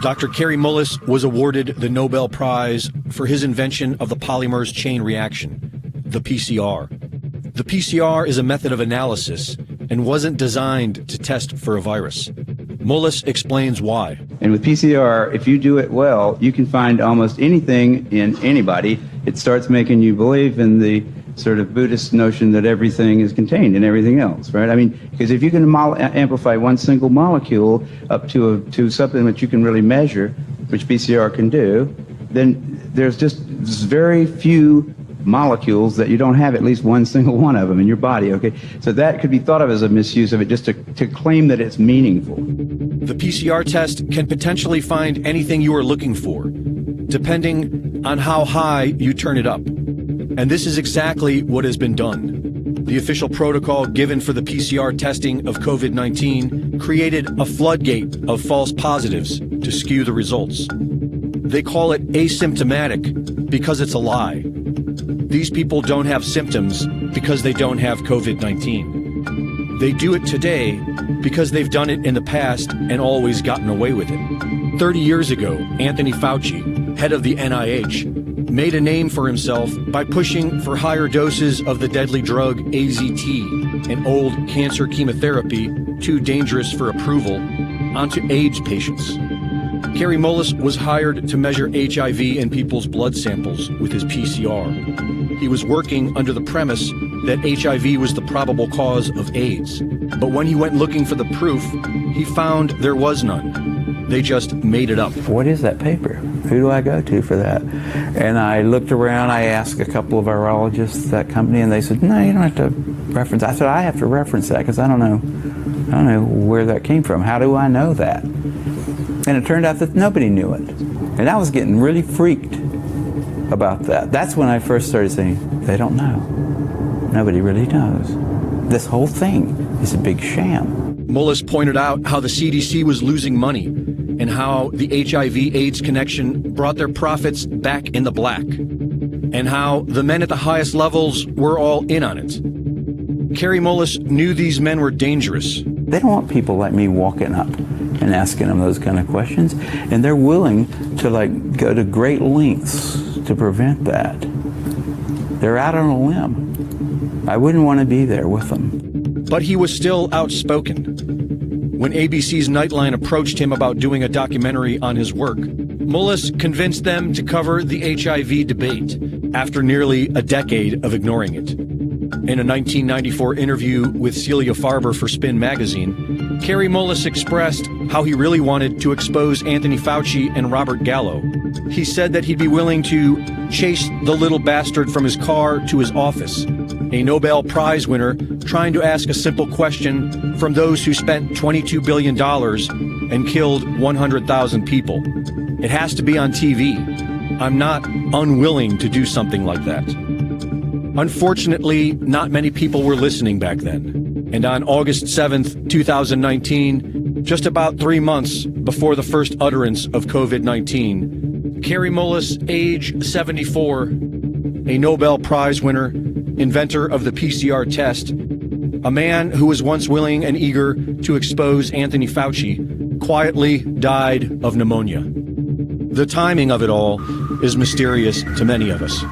Dr. Kary Mullis was awarded the Nobel Prize for his invention of the polymerase chain reaction, the PCR. The PCR is a method of analysis and wasn't designed to test for a virus. Mullis explains why. And with PCR, if you do it well, you can find almost anything in anybody. It starts making you believe in the sort of Buddhist notion that everything is contained in everything else, right? I mean, because if you can amplify one single molecule up to something that you can really measure, which PCR can do, then there's just very few molecules that you don't have at least one single one of them in your body, okay? So that could be thought of as a misuse of it, just to claim that it's meaningful. The PCR test can potentially find anything you are looking for, depending on how high you turn it up. And this is exactly what has been done. The official protocol given for the PCR testing of COVID-19 created a floodgate of false positives to skew the results. They call it asymptomatic because it's a lie. These people don't have symptoms because they don't have COVID-19. They do it today because they've done it in the past and always gotten away with it. 30 years ago, Anthony Fauci, head of the NIH, made a name for himself by pushing for higher doses of the deadly drug AZT, an old cancer chemotherapy too dangerous for approval, onto AIDS patients. Kary Mullis was hired to measure HIV in people's blood samples with his PCR. He was working under the premise that HIV was the probable cause of AIDS. But when he went looking for the proof, he found there was none. They just made it up. What is that paper? Who do I go to for that? And I looked around, I asked a couple of virologists at that company, and they said, no, you don't have to reference. I said, I have to reference that because I don't know where that came from. How do I know that? And it turned out that nobody knew it. And I was getting really freaked about that. That's when I first started saying, they don't know. Nobody really knows. This whole thing is a big sham. Mullis pointed out how the CDC was losing money and how the HIV-AIDS connection brought their profits back in the black, and how the men at the highest levels were all in on it. Kary Mullis knew these men were dangerous. They don't want people like me walking up and asking them those kind of questions, and they're willing to go to great lengths to prevent that. They're out on a limb. I wouldn't want to be there with them. But he was still outspoken. When ABC's Nightline approached him about doing a documentary on his work, Mullis convinced them to cover the HIV debate after nearly a decade of ignoring it. In a 1994 interview with Celia Farber for Spin magazine, Kary Mullis expressed how he really wanted to expose Anthony Fauci and Robert Gallo. He said that he'd be willing to chase the little bastard from his car to his office, a Nobel Prize winner trying to ask a simple question from those who spent $22 billion and killed 100,000 people. It has to be on TV. I'm not unwilling to do something like that. Unfortunately, not many people were listening back then. And on August 7th, 2019, just about 3 months before the first utterance of COVID-19, Kary Mullis, age 74, a Nobel Prize winner, inventor of the PCR test, a man who was once willing and eager to expose Anthony Fauci, quietly died of pneumonia. The timing of it all is mysterious to many of us.